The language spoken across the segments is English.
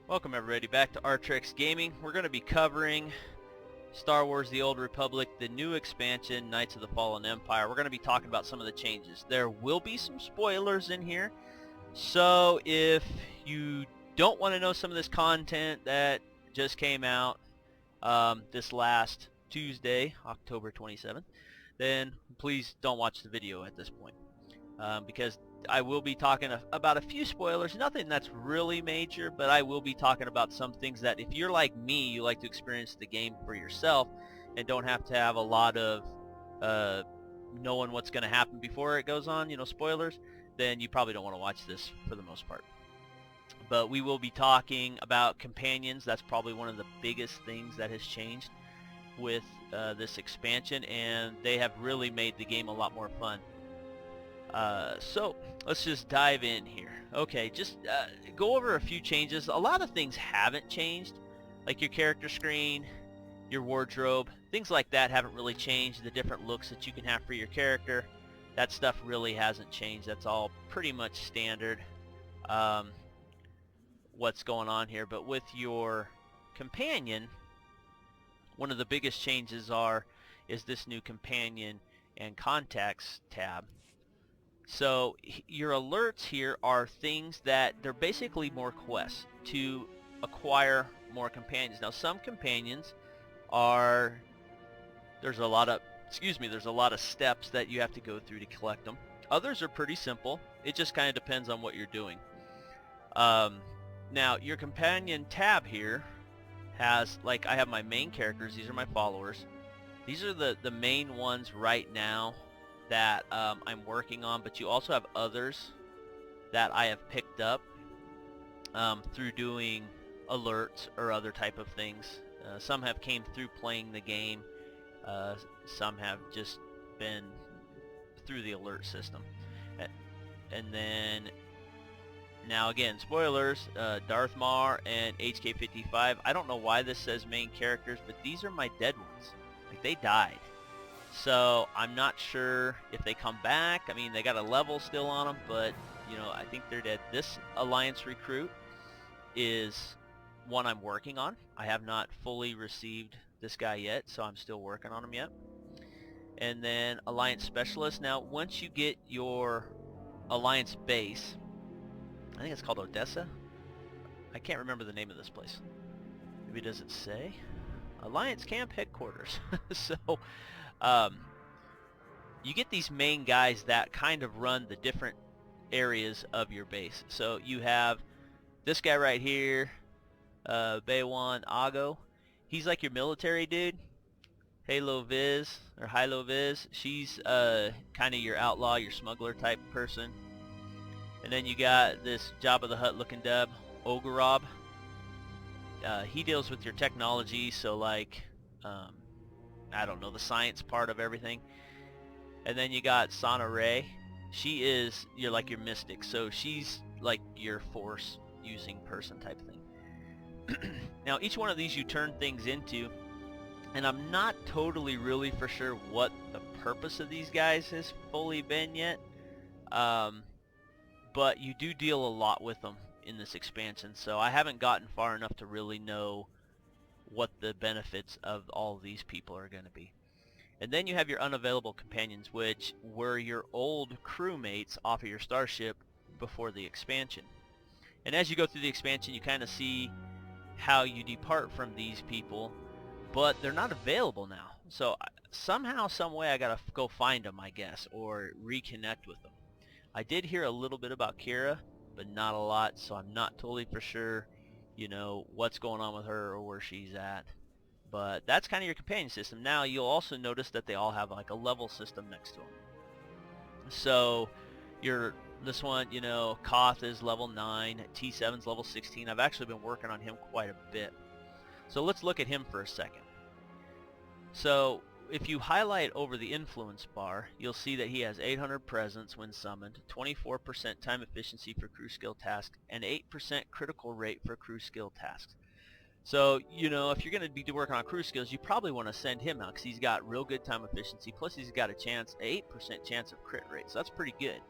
Welcome everybody back to Artrex Gaming. We're going to be covering Star Wars The Old Republic, the new expansion, Knights of the Fallen Empire. We're going to be talking about some of the changes. There will be some spoilers in here, so if you don't want to know some of this content that just came out this last Tuesday, October 27th, then please don't watch the video at this point, because I will be talking about a few spoilers, nothing that's really major, but I will be talking about some things that if you're like me, you like to experience the game for yourself and don't have to have a lot of knowing what's going to happen before it goes on, spoilers, then you probably don't want to watch this for the most part. But we will be talking about companions. That's probably one of the biggest things that has changed with this expansion, and they have really made the game a lot more fun. So let's just dive in here. Okay, just go over a few changes. A lot of things haven't changed, like your character screen, your wardrobe, things like that haven't really changed. The different looks that you can have for your character, that stuff really hasn't changed. That's all pretty much standard what's going on here. But with your companion, one of the biggest changes is this new companion and contacts tab. So your alerts here are things that they're basically more quests to acquire more companions. Now some companions there's a lot of steps that you have to go through to collect them. Others are pretty simple. It just kind of depends on what you're doing. Now your companion tab here has, like, I have my main characters. These are my followers. These are the main ones right now that I'm working on, but you also have others that I have picked up through doing alerts or other type of things. Some have came through playing the game, some have just been through the alert system. And then now again, spoilers, Darth Maul and HK-55. I don't know why this says main characters, but these are my dead ones. Like, they died. So I'm not sure if they come back. I mean, they got a level still on them, but I think they're dead. This Alliance recruit is one I'm working on. I have not fully received this guy yet, so I'm still working on him yet. And then Alliance specialist. Now once you get your Alliance base, I think it's called Odessa. I can't remember the name of this place. Maybe does it say Alliance camp headquarters? So you get these main guys that kind of run the different areas of your base. So you have this guy right here, Baywan Ago. He's like your military dude. Halo Viz, or Hilo Viz. She's kind of your outlaw, your smuggler type person. And then you got this Jabba the Hutt looking dub, Ogorob. He deals with your technology, so like I don't know, the science part of everything. And then you got Sana Ray. She is your mystic, so she's like your force using person type thing. Now each one of these you turn things into, and I'm not totally really for sure what the purpose of these guys has fully been yet, but you do deal a lot with them in this expansion, so I haven't gotten far enough to really know what the benefits of all these people are going to be. And then you have your unavailable companions, which were your old crewmates off of your starship before the expansion. And as you go through the expansion, you kind of see how you depart from these people, but they're not available now. So somehow, some way, I gotta go find them, I guess, or reconnect with them. I did hear a little bit about Kira, but not a lot, so I'm not totally for sure what's going on with her or where she's at. But that's kind of your companion system. Now you'll also notice that they all have like a level system next to them. So this one, Koth is level 9, T7's level 16. I've actually been working on him quite a bit. So let's look at him for a second. So if you highlight over the influence bar, you'll see that he has 800 presence when summoned, 24% time efficiency for crew skill tasks, and 8% critical rate for crew skill tasks. So, if you're going to be working on crew skills, you probably want to send him out because he's got real good time efficiency, plus he's got an 8% chance of crit rate, so that's pretty good.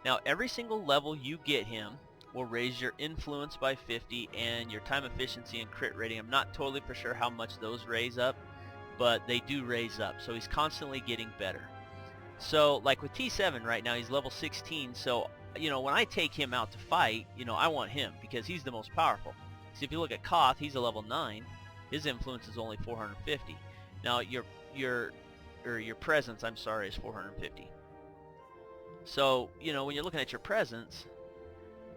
Now, every single level you get him, will raise your influence by 50 and your time efficiency and crit rating. I'm not totally for sure how much those raise up, but they do raise up. So he's constantly getting better. So like with T7 right now, he's level 16. So, you know, when I take him out to fight, you know, I want him because he's the most powerful. So if you look at Koth, he's a level 9. His influence is only 450. Now your presence, I'm sorry, is 450. So, you know, when you're looking at your presence,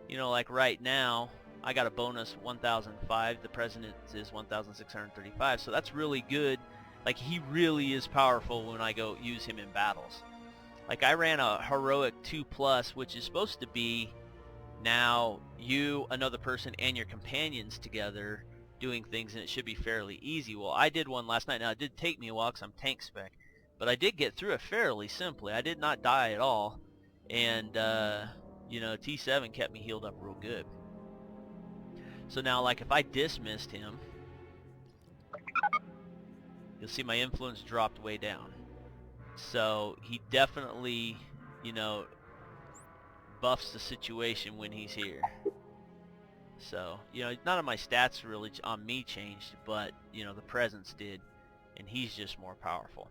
you know, like right now, I got a bonus 1005. The presence is 1635. So that's really good. Like, he really is powerful when I go use him in battles. Like, I ran a heroic 2+, which is supposed to be now you, another person, and your companions together doing things, and it should be fairly easy. Well, I did one last night. Now, it did take me a while because I'm tank spec, but I did get through it fairly simply. I did not die at all, and you know, T7 kept me healed up real good. So now, like, if I dismissed him, you'll see my influence dropped way down. So he definitely, you know, buffs the situation when he's here. So, you know, none of my stats really on me changed, but, you know, the presence did, and he's just more powerful.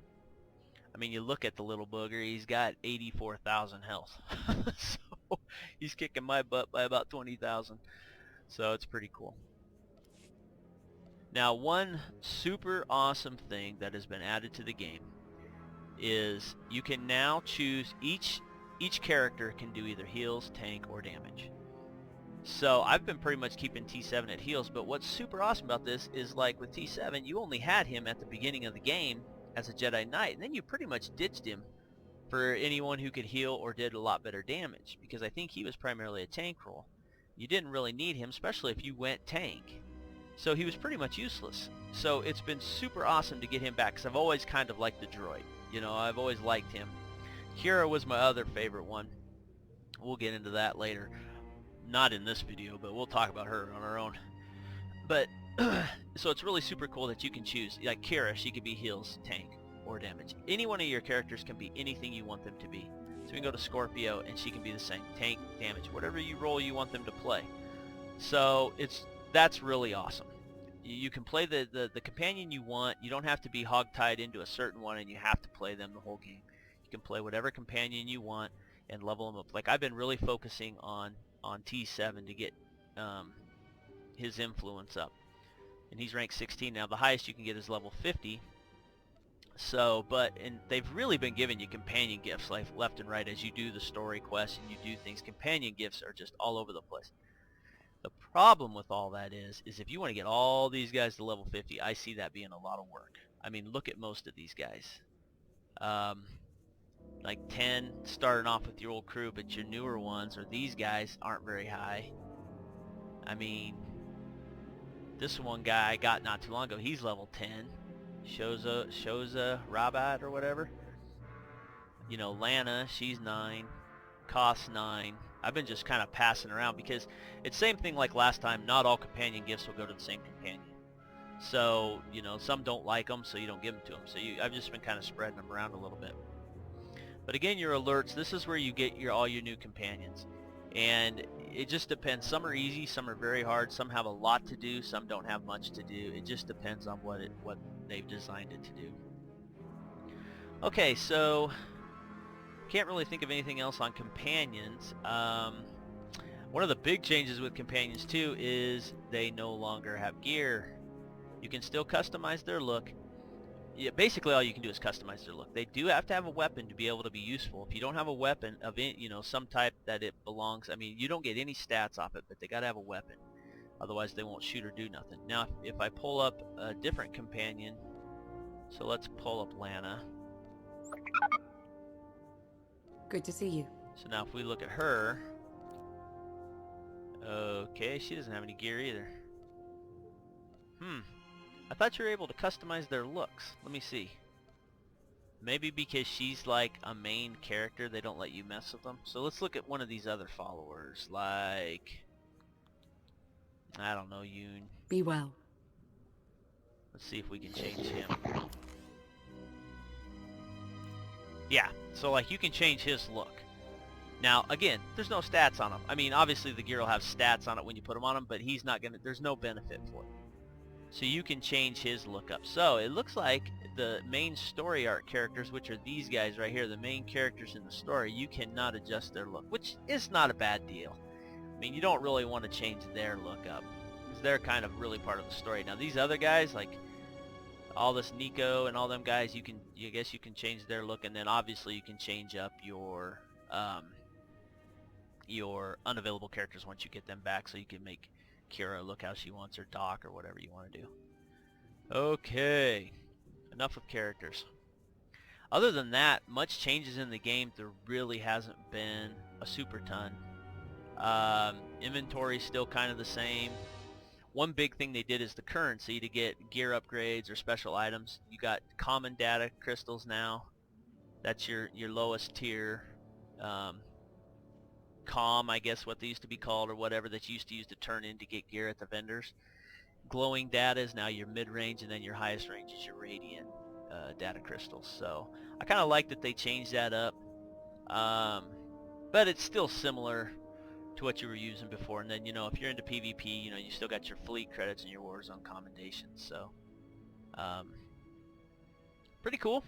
I mean, you look at the little booger, he's got 84,000 health. So he's kicking my butt by about 20,000. So it's pretty cool. Now, one super awesome thing that has been added to the game is you can now choose each character can do either heals, tank, or damage. So I've been pretty much keeping T7 at heals, but what's super awesome about this is, like with T7, you only had him at the beginning of the game as a Jedi Knight, and then you pretty much ditched him for anyone who could heal or did a lot better damage, because I think he was primarily a tank role. You didn't really need him, especially if you went tank. So he was pretty much useless. So it's been super awesome to get him back, because I've always kind of liked the droid. You know, I've always liked him. Kira was my other favorite one. We'll get into that later. Not in this video, but we'll talk about her on our own. But, so it's really super cool that you can choose. Like Kira, she could be heals, tank, or damage. Any one of your characters can be anything you want them to be. So we can go to Scorpio, and she can be the same. Tank, damage, whatever you roll you want them to play. So that's really awesome. You can play the companion you want. You don't have to be hog-tied into a certain one, and you have to play them the whole game. You can play whatever companion you want and level them up. Like, I've been really focusing on T7 to get his influence up. And he's ranked 16 now. The highest you can get is level 50. So, and they've really been giving you companion gifts like left and right as you do the story quests and you do things. Companion gifts are just all over the place. The problem with all that is if you want to get all these guys to level 50, I see that being a lot of work. I mean, look at most of these guys. Like 10 starting off with your old crew, but your newer ones, or these guys, aren't very high. I mean, this one guy I got not too long ago, he's level 10. Shoza Rabat or whatever. You know, Lana, she's 9. Koth's 9. I've been just kind of passing around because it's same thing like last time. Not all companion gifts will go to the same companion. So, you know, some don't like them, so you don't give them to them. So I've just been kind of spreading them around a little bit. But again, your alerts, this is where you get all your new companions. And it just depends. Some are easy, some are very hard, some have a lot to do, some don't have much to do. It just depends on what they've designed it to do. Okay, so can't really think of anything else on companions. One of the big changes with companions too is they no longer have gear. You can still customize their look. Yeah, basically all you can do is customize their look. They do have to have a weapon to be able to be useful. If you don't have a weapon of some type that it belongs, I mean, you don't get any stats off it, but they gotta have a weapon. Otherwise they won't shoot or do nothing. Now if I pull up a different companion, so let's pull up Lana. Good to see you. So now if we look at her, okay, she doesn't have any gear either. I thought you were able to customize their looks. Let me see. Maybe because she's like a main character, they don't let you mess with them. So let's look at one of these other followers, like, I don't know, Yoon. Be well. Let's see if we can change him. Yeah, so like you can change his look. Now, again, there's no stats on him. I mean, obviously the gear will have stats on it when you put him on him, but he's not gonna, there's no benefit for it. So you can change his look up. So it looks like the main story arc characters, which are these guys right here, the main characters in the story, you cannot adjust their look, which is not a bad deal. I mean, you don't really want to change their look up, because they're kind of really part of the story. Now these other guys, like all this Nico and all them guys, I guess you can change their look, and then obviously you can change up your unavailable characters once you get them back, so you can make Kira look how she wants, or Doc, or whatever you want to do. Okay, enough of characters. Other than that, much changes in the game. There really hasn't been a super ton. Inventory's still kind of the same. One big thing they did is the currency to get gear upgrades or special items. You got common data crystals now. That's your lowest tier. Calm, I guess what they used to be called, or whatever, that you used to use to turn in to get gear at the vendors. Glowing data is now your mid-range, and then your highest range is your radiant data crystals. So I kind of like that they changed that up, but it's still similar to what you were using before. And then, you know, if you're into PvP, you know, you still got your fleet credits and your Warzone commendations. So pretty cool.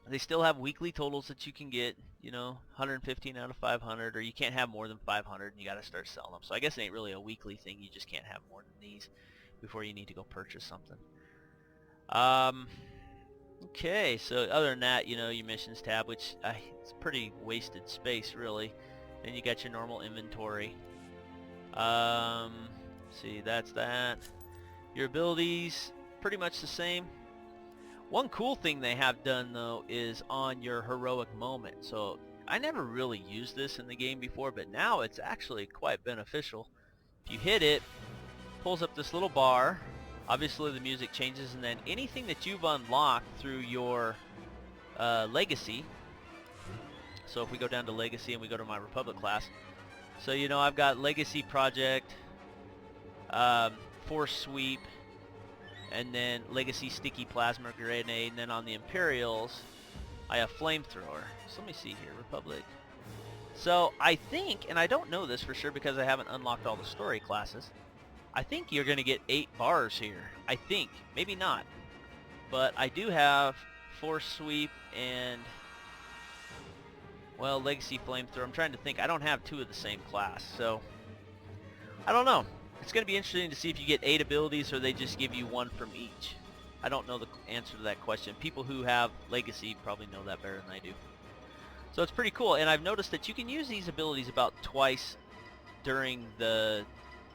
They still have weekly totals that you can get, you know, 115 out of 500, or you can't have more than 500, and you got to start selling them. So I guess it ain't really a weekly thing. You just can't have more than these before you need to go purchase something. Okay, so other than that, you know, your missions tab, which it's pretty wasted space, really. Then you got your normal inventory. See, that's that. Your abilities, pretty much the same. One cool thing they have done, though, is on your heroic moment. So I never really used this in the game before, but now it's actually quite beneficial. If you hit it, pulls up this little bar. Obviously the music changes, and then anything that you've unlocked through your legacy. So if we go down to legacy and we go to my Republic class, so you know I've got legacy project, force sweep, and then legacy sticky plasma grenade, and then on the Imperials I have flamethrower. So let me see here, Republic. So I think, and I don't know this for sure because I haven't unlocked all the story classes, I think you're going to get 8 bars here. I think, maybe not, but I do have force sweep and, well, legacy flamethrower. I'm trying to think. I don't have 2 of the same class, so I don't know. It's going to be interesting to see if you get 8 abilities or they just give you 1 from each. I don't know the answer to that question. People who have legacy probably know that better than I do. So it's pretty cool, and I've noticed that you can use these abilities about twice during the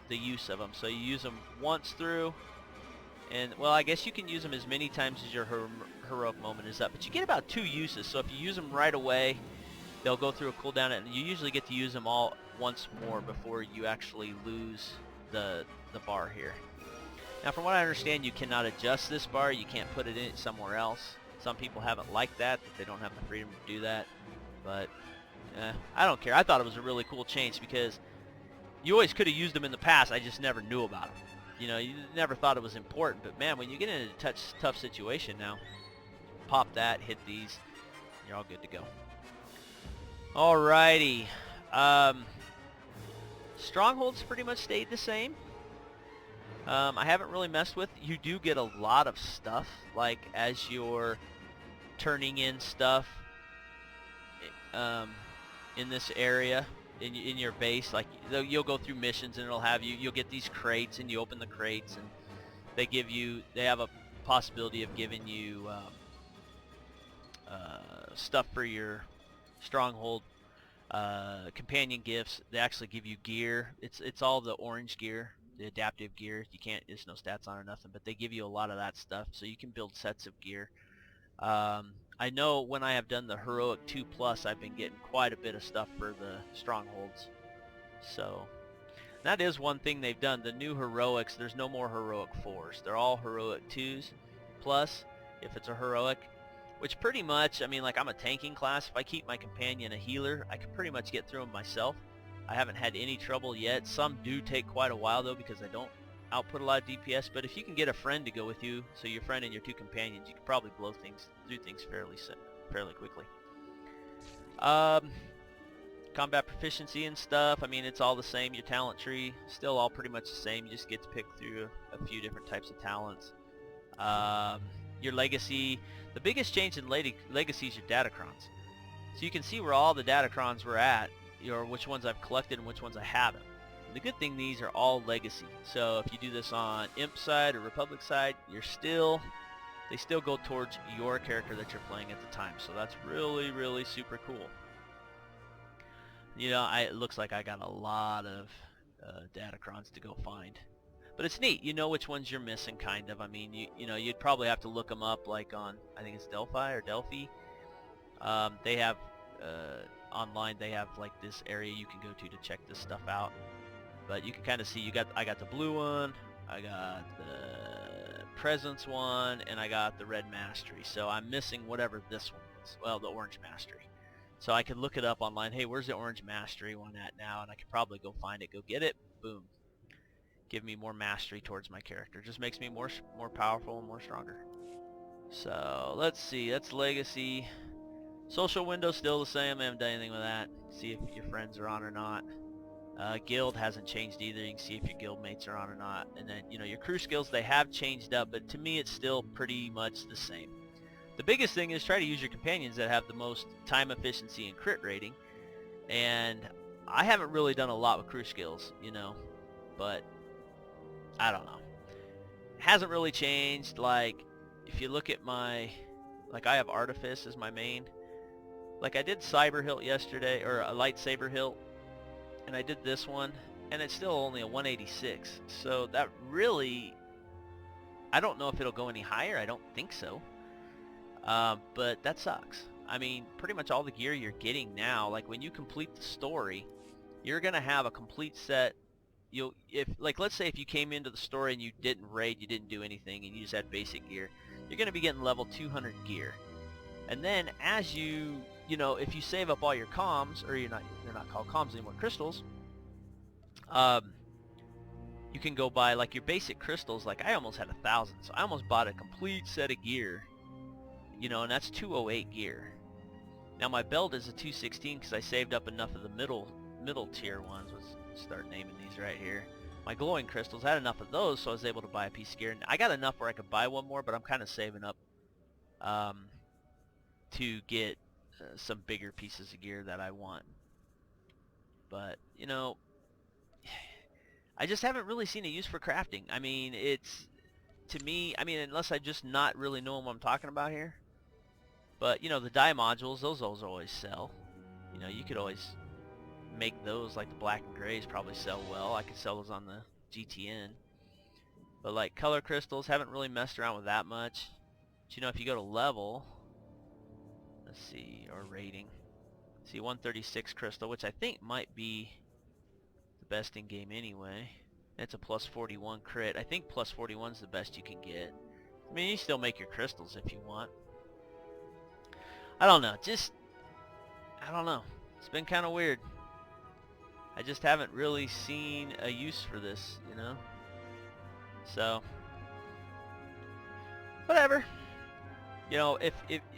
use of them. So you use them once through, and, well, I guess you can use them as many times as your heroic moment is up, but you get about 2 uses. So if you use them right away, they'll go through a cooldown, and you usually get to use them all once more before you actually lose the bar here. Now, from what I understand, you cannot adjust this bar. You can't put it in somewhere else. Some people haven't liked that they don't have the freedom to do that, but I don't care. I thought it was a really cool change because you always could have used them in the past. I just never knew about them. You know, you never thought it was important, but man, when you get in a tough situation now, pop that, hit these, you're all good to go. Alrighty. Strongholds pretty much stayed the same. I haven't really messed with. You do get a lot of stuff, like as you're turning in stuff in this area, in your base. Like you'll go through missions and it'll have you'll get these crates, and you open the crates and they have a possibility of giving you stuff for your stronghold. Companion gifts, they actually give you gear. It's all the orange gear, the adaptive gear. There's no stats on or nothing, but they give you a lot of that stuff, so you can build sets of gear. I know when I have done the Heroic 2+, I've been getting quite a bit of stuff for the strongholds. So that is one thing they've done. The new Heroics, there's no more Heroic 4s. They're all Heroic 2s plus, if it's a Heroic. Which pretty much, I mean, like, I'm a tanking class. If I keep my companion a healer, I can pretty much get through them myself. I haven't had any trouble yet. Some do take quite a while, though, because I don't output a lot of DPS. But if you can get a friend to go with you, so your friend and your 2 companions, you can probably blow through things fairly quickly. combat proficiency and stuff, I mean, it's all the same. Your talent tree, still all pretty much the same. You just get to pick through a few different types of talents. Your legacy, the biggest change in legacy is your datacrons. So you can see where all the datacrons were at, or which ones I've collected and which ones I haven't. And the good thing, these are all legacy. So if you do this on Imp side or Republic side, they still go towards your character that you're playing at the time. So that's really, really super cool. You know, it looks like I got a lot of datacrons to go find. But it's neat. You know which ones you're missing, kind of. I mean, you know, you'd probably have to look them up, like on, I think it's Delphi or Delphi. They have, online, they have like this area you can go to check this stuff out. But you can kind of see, I got the blue one, I got the presence one, and I got the red mastery. So I'm missing whatever this one is. Well, the orange mastery. So I could look it up online. Hey, where's the orange mastery one at now? And I could probably go find it, go get it. Boom. Give me more mastery towards my character. Just makes me more powerful and more stronger. So let's see. That's legacy. Social window still the same. I haven't done anything with that. See if your friends are on or not. Guild hasn't changed either. You can see if your guild mates are on or not. And then, you know, your crew skills, they have changed up, but to me it's still pretty much the same. The biggest thing is try to use your companions that have the most time efficiency and crit rating. And I haven't really done a lot with crew skills, you know, but I don't know. It hasn't really changed. Like, if you look at my, like, I have Artifice as my main. Like, I did Cyber Hilt yesterday, or a Lightsaber Hilt, and I did this one, and it's still only a 186. So that really, I don't know if it'll go any higher. I don't think so. But that sucks. I mean, pretty much all the gear you're getting now, like when you complete the story, you're gonna have a complete set. Like, let's say if you came into the story and you didn't raid, you didn't do anything, and you just had basic gear, you're gonna be getting level 200 gear. And then as you know, if you save up all your comms, or they're not called comms anymore, crystals, you can go buy like your basic crystals. Like, I almost had 1,000, so I almost bought a complete set of gear. You know, and that's 208 gear. Now my belt is a 216 because I saved up enough of the middle tier ones. Let's start naming these right here. My glowing crystals, I had enough of those, so I was able to buy a piece of gear. And I got enough where I could buy one more, but I'm kind of saving up to get some bigger pieces of gear that I want. But, you know, I just haven't really seen a use for crafting. I mean, it's, to me, I mean, unless I just not really know what I'm talking about here. But, you know, the dye modules, those always sell. You know, you could always make those, like the black and grays probably sell well. I could sell those on the GTN. But like color crystals, haven't really messed around with that much. But, you know, if you go to level, let's see, or rating. See, 136 crystal, which I think might be the best in game anyway. It's a plus 41 crit. I think plus 41 is the best you can get. I mean, you still make your crystals if you want. I don't know. I don't know. It's been kind of weird. I just haven't really seen a use for this, you know? So, whatever. You know, if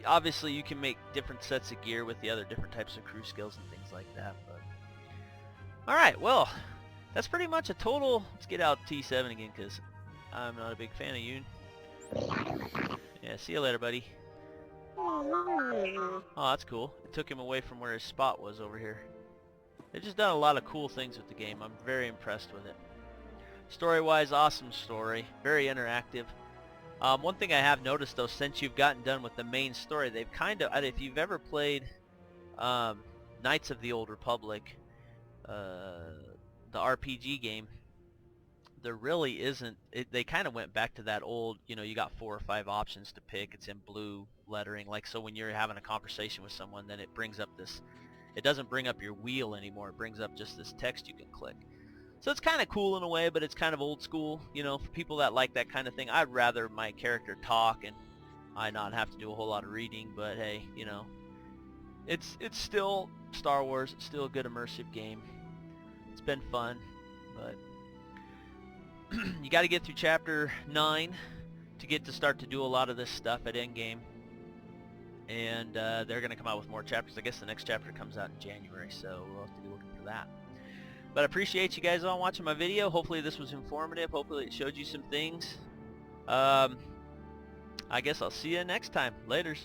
obviously you can make different sets of gear with the other different types of crew skills and things like that, but... Alright, well, that's pretty much a total... Let's get out T7 again, because I'm not a big fan of you. Yeah, see you later, buddy. Oh, that's cool. It took him away from where his spot was over here. They've just done a lot of cool things with the game. I'm very impressed with it. Story-wise, awesome story. Very interactive. One thing I have noticed, though, since you've gotten done with the main story, they've kind of... If you've ever played Knights of the Old Republic, the RPG game, there really isn't... They kind of went back to that old, you know, you got 4 or 5 options to pick. It's in blue lettering. Like, so when you're having a conversation with someone, then it brings up this... It doesn't bring up your wheel anymore. It brings up just this text you can click. So it's kind of cool in a way, but it's kind of old school. You know, for people that like that kind of thing, I'd rather my character talk and I not have to do a whole lot of reading. But hey, you know, it's still Star Wars. It's still a good immersive game. It's been fun, but you got to get through Chapter 9 to get to start to do a lot of this stuff at endgame. and they're going to come out with more chapters. I guess the next chapter comes out in January, so we'll have to be looking for that. But I appreciate you guys all watching my video. Hopefully this was informative. Hopefully it showed you some things. I guess I'll see you next time. Laters.